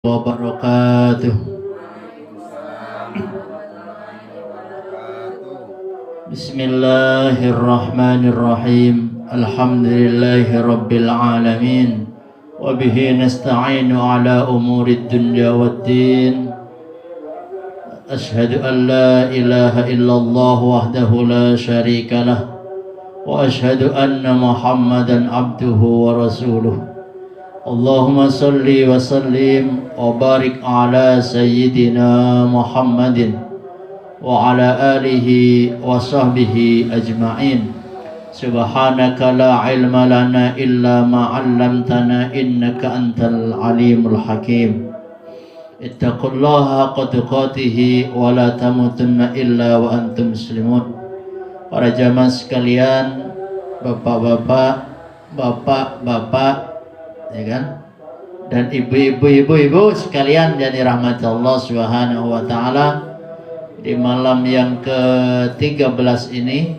wabarakatuh. Bismillahirrahmanirrahim. Alhamdulillahi rabbil alamin. Wabihi nasta'inu ala umurid dunya waddin. Ashhadu an la ilaha illallah wahdahu la syarika lah. Wa ashhadu anna Muhammadan abduhu wa rasuluh. Allahumma salli wa sallim wa barik ala sayyidina Muhammadin wa ala alihi wa sahbihi ajma'in. Subhanaka la ilma lana illa ma 'allamtana innaka antal alimul hakim. Ittaqullaha haqqa tuqatih wa la tamutunna illa wa antum muslimun. Para jamaah sekalian, bapak-bapak, bapak-bapak, ya kan, dan ibu-ibu sekalian yang dirahmati Allah Subhanahu wa taala, di malam yang ke-13 ini,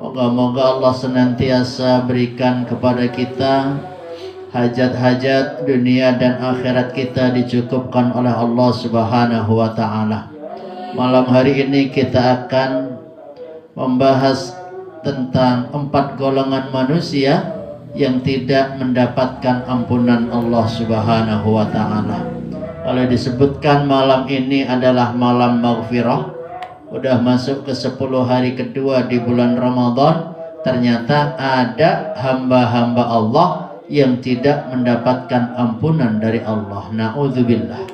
moga-moga Allah senantiasa berikan kepada kita hajat-hajat dunia dan akhirat kita dicukupkan oleh Allah Subhanahu wa taala. Malam hari ini kita akan membahas tentang 4 golongan manusia yang tidak mendapatkan ampunan Allah Subhanahu wa taala. Kalau disebutkan malam ini adalah malam maghfirah, udah masuk ke 10 hari kedua di bulan Ramadan, ternyata ada hamba-hamba Allah yang tidak mendapatkan ampunan dari Allah. Na'udzubillah.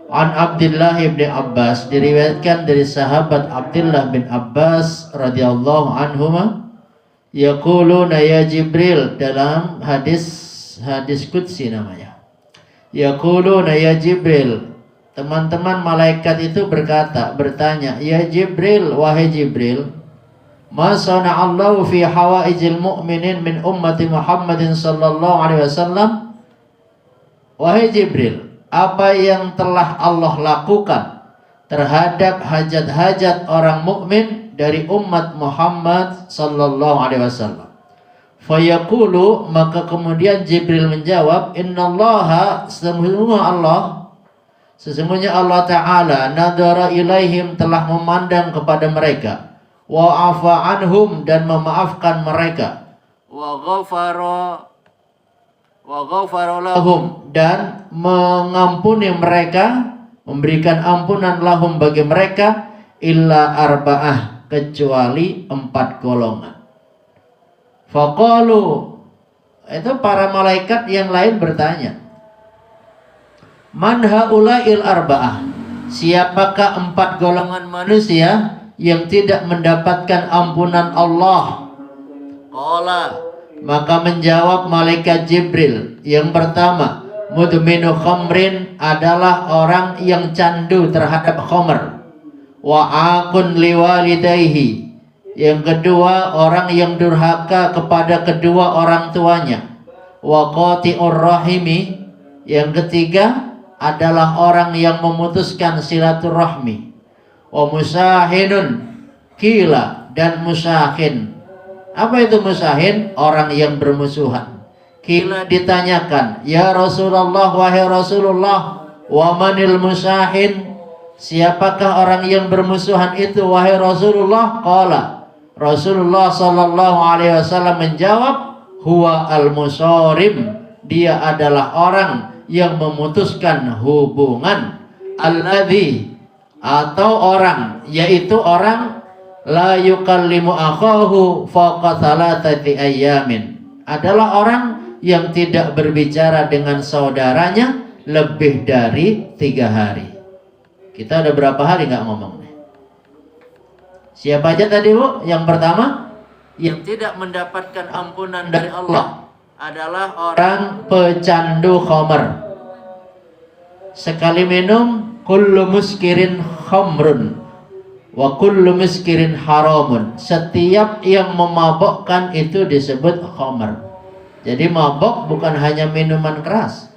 An Abdullah bin Abbas, diriwayatkan dari sahabat Abdullah bin Abbas radhiyallahu anhuma, yaquluna ya Jibril, dalam hadis qudsi namanya. Yaquluna ya Jibril, teman-teman malaikat itu bertanya, ya Jibril, wahai Jibril, ma sana'allahu fi hawaijil mu'minin min ummati Muhammadin sallallahu alaihi wasallam. Wahai Jibril, apa yang telah Allah lakukan terhadap hajat-hajat orang mukmin dari umat Muhammad sallallahu alaihi wasallam? Fayaqulu, maka kemudian Jibril menjawab, innallaha, sesungguhnya Allah Ta'ala nadhara ilaihim, telah memandang kepada mereka, wa afa anhum, dan memaafkan mereka, wa ghafara lahum, dan mengampuni mereka, memberikan ampunan lahum bagi mereka, illa arba'ah, kecuali 4 golongan. Faqalu, itu para malaikat yang lain bertanya, man haula'il arba'ah, siapakah 4 golongan manusia yang tidak mendapatkan ampunan Allah? Qala, maka menjawab malaikat Jibril, yang pertama, mudminu khamrin, adalah orang yang candu terhadap khamr. Wa aqun liwalidayhi, yang kedua orang yang durhaka kepada kedua orang tuanya. Wa qati'ur rahimi, yang ketiga adalah orang yang memutuskan silaturahmi. Wa musahinun, kila, dan musahin. Apa itu musahin? Orang yang bermusuhan. Kila, ditanyakan, ya Rasulullah, wahai Rasulullah, wa manil musahin, siapakah orang yang bermusuhan itu wahai Rasulullah? Qala, Rasulullah sallallahu alaihi wasallam menjawab, huwa al-musarim, dia adalah orang yang memutuskan hubungan, alladzi, atau orang, yaitu orang, la yukallimu akhahu fawqa thalathati ayyamin, adalah orang yang tidak berbicara dengan saudaranya lebih dari 3 hari. Kita udah berapa hari nggak ngomong nih? Siapa aja tadi, Bu? Yang pertama, yang tidak mendapatkan ampunan dari Allah adalah orang pecandu khamr. Sekali minum, kullu muskirin khamrun wa kullu muskirin haramun. Setiap yang memabokkan itu disebut khamr. Jadi mabok bukan hanya minuman keras,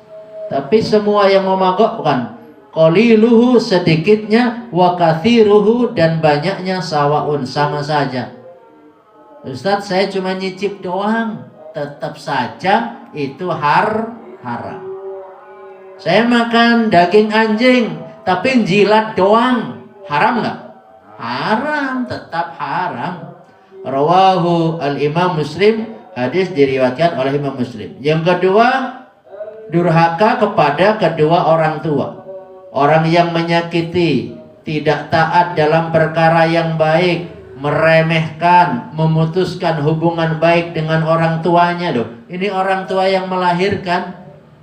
tapi semua yang memabokkan. Qaliluhu, sedikitnya, wa kathiruhu, dan banyaknya, sawaun, sama saja. Ustadz, saya cuma nyicip doang, tetap saja itu haram. Saya makan daging anjing tapi jilat doang, haram nggak? Haram, tetap haram. Rawahu al-Imam Muslim, hadis diriwayatkan oleh Imam Muslim. Yang kedua, durhaka kepada kedua orang tua. Orang yang menyakiti, tidak taat dalam perkara yang baik, meremehkan, memutuskan hubungan baik dengan orang tuanya loh. Ini orang tua yang melahirkan,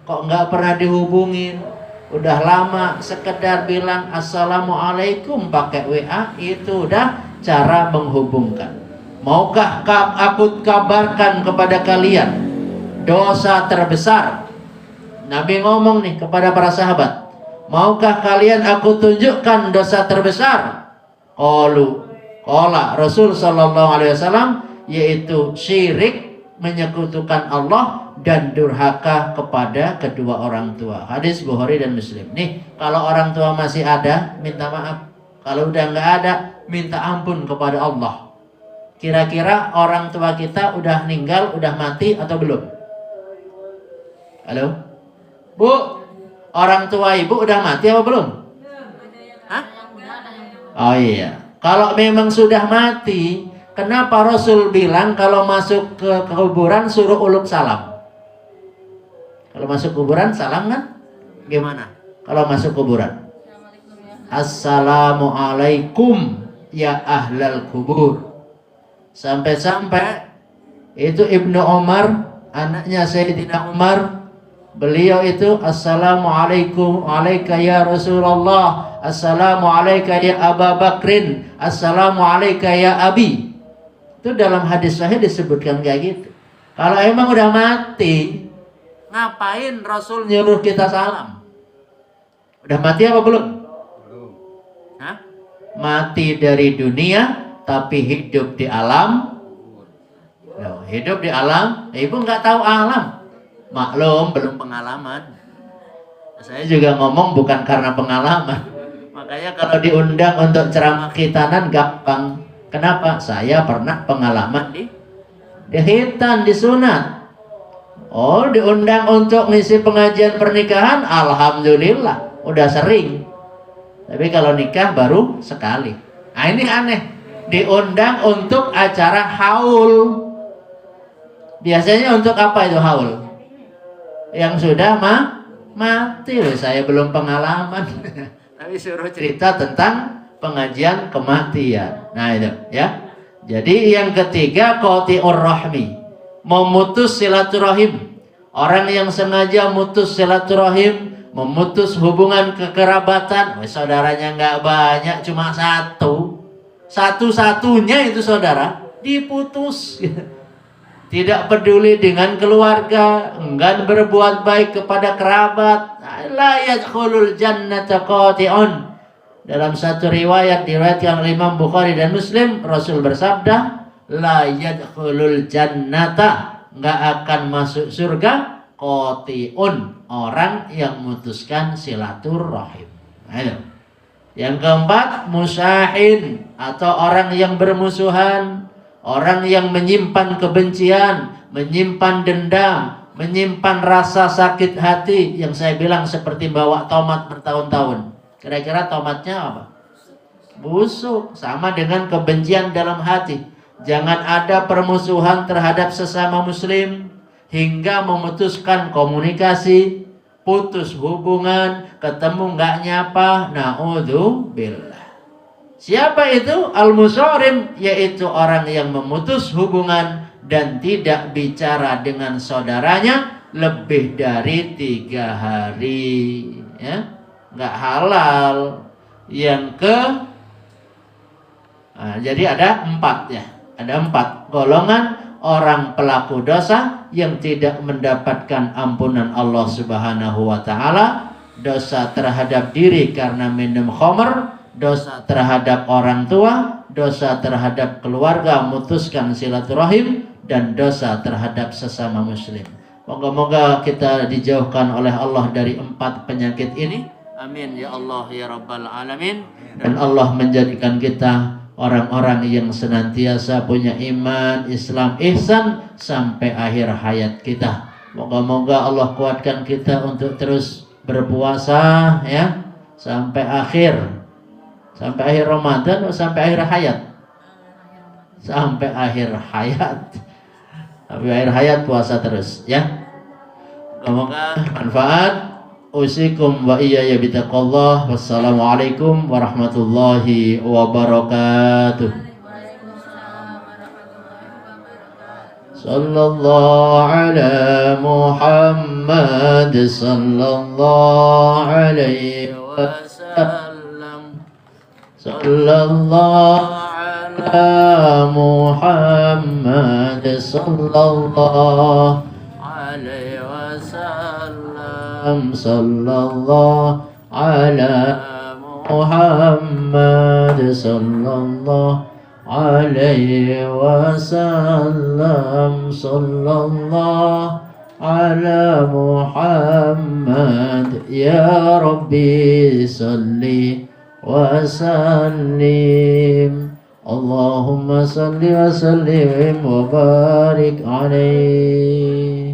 kok nggak pernah dihubungin. Udah lama sekedar bilang assalamualaikum pakai WA, itu udah cara menghubungkan. Maukah aku kabarkan kepada kalian dosa terbesar? Nabi ngomong nih kepada para sahabat, maukah kalian aku tunjukkan dosa terbesar? Qala Rasul sallallahu alaihi wasallam, yaitu syirik, menyekutukan Allah, dan durhaka kepada kedua orang tua. Hadis Bukhari dan Muslim. Nih, kalau orang tua masih ada, minta maaf. Kalau udah nggak ada, minta ampun kepada Allah. Kira-kira orang tua kita udah meninggal, udah mati atau belum? Halo? Bu, orang tua ibu udah mati apa belum? Hah? Oh iya. Kalau memang sudah mati, kenapa Rasul bilang kalau masuk ke kuburan suruh uluk salam? Kalau masuk kuburan salam kan? Gimana? Kalau masuk kuburan? Assalamualaikum ya ahlal kubur. Sampai-sampai itu Ibnu Umar, anaknya Sayyidina Umar, beliau itu assalamualaikum alaika ya Rasulullah, assalamu alaika ya Aba Bakrin, assalamu alaika ya Abi. Itu dalam hadis sahih disebutkan kayak gitu. Kalau emang udah mati, ngapain Rasul nyuruh kita salam? Udah mati apa belum? Belum. Hah? Mati dari dunia tapi hidup di alam. Loh, hidup di alam, ibu nggak tahu alam. Maklum, belum pengalaman. Saya juga ngomong bukan karena pengalaman. Makanya kalau diundang untuk ceramah khitanan gampang. Kenapa? Saya pernah pengalaman di khitan, di sunat. Oh, diundang untuk ngisi pengajian pernikahan, alhamdulillah, udah sering. Tapi kalau nikah baru sekali. Nah ini aneh. Diundang untuk acara haul. Biasanya untuk apa itu haul? Yang sudah mati loh, saya belum pengalaman. Tapi suruh cerita tentang pengajian kematian. Nah itu ya. Jadi yang ketiga, qati'ur rahmi, memutus silaturahim. Orang yang sengaja mutus silaturahim, memutus hubungan kekerabatan. Saudaranya nggak banyak, cuma satu. Satu-satunya itu saudara diputus. Tidak peduli dengan keluarga, enggan berbuat baik kepada kerabat. La yadkhulul jannata qati'un. Dalam satu riwayat diriwayatkan oleh Imam Bukhari dan Muslim, Rasul bersabda, la yadkhulul jannata, enggak akan masuk surga, qati'un, orang yang memutuskan silaturahim. Ayo. Yang keempat, musyahin, atau orang yang bermusuhan, orang yang menyimpan kebencian, menyimpan dendam, menyimpan rasa sakit hati, yang saya bilang seperti bawa tomat bertahun-tahun. Kira-kira tomatnya apa? Busuk. Sama dengan kebencian dalam hati. Jangan ada permusuhan terhadap sesama muslim hingga memutuskan komunikasi, putus hubungan, ketemu nggak nyapa. Na'udzubillah. Siapa itu? Al-musarim, yaitu orang yang memutus hubungan dan tidak bicara dengan saudaranya lebih dari 3 hari. Ya, nggak halal. Jadi ada 4 ya. Ada 4 golongan orang pelaku dosa yang tidak mendapatkan ampunan Allah Subhanahu wa taala. Dosa terhadap diri karena minum khamr, dosa terhadap orang tua, dosa terhadap keluarga, memutuskan silaturahim, dan dosa terhadap sesama muslim. Moga-moga kita dijauhkan oleh Allah dari 4 penyakit ini. Amin ya Allah ya Rabbal Alamin. Dan Allah menjadikan kita orang-orang yang senantiasa punya iman, Islam, ihsan sampai akhir hayat kita. Moga-moga Allah kuatkan kita untuk terus berpuasa ya sampai akhir Ramadan atau sampai akhir hayat? Sampai akhir hayat. Sampai akhir hayat puasa terus ya. Semoga manfaat. Usikum wa iyaya bitaqallah. Wassalamualaikum warahmatullahi wabarakatuh. Sallallahu ala Muhammad sallallahu alaihi wasallam. Sallallahu ala Muhammad sallallahu alaihi wasallam. Sallallahu ala Muhammad sallallahu alaihi wasallam. Sallallahu ala Muhammad. Ya Rabbi salli wa sallim. Allahumma salli wa sallim wa barik alaihi.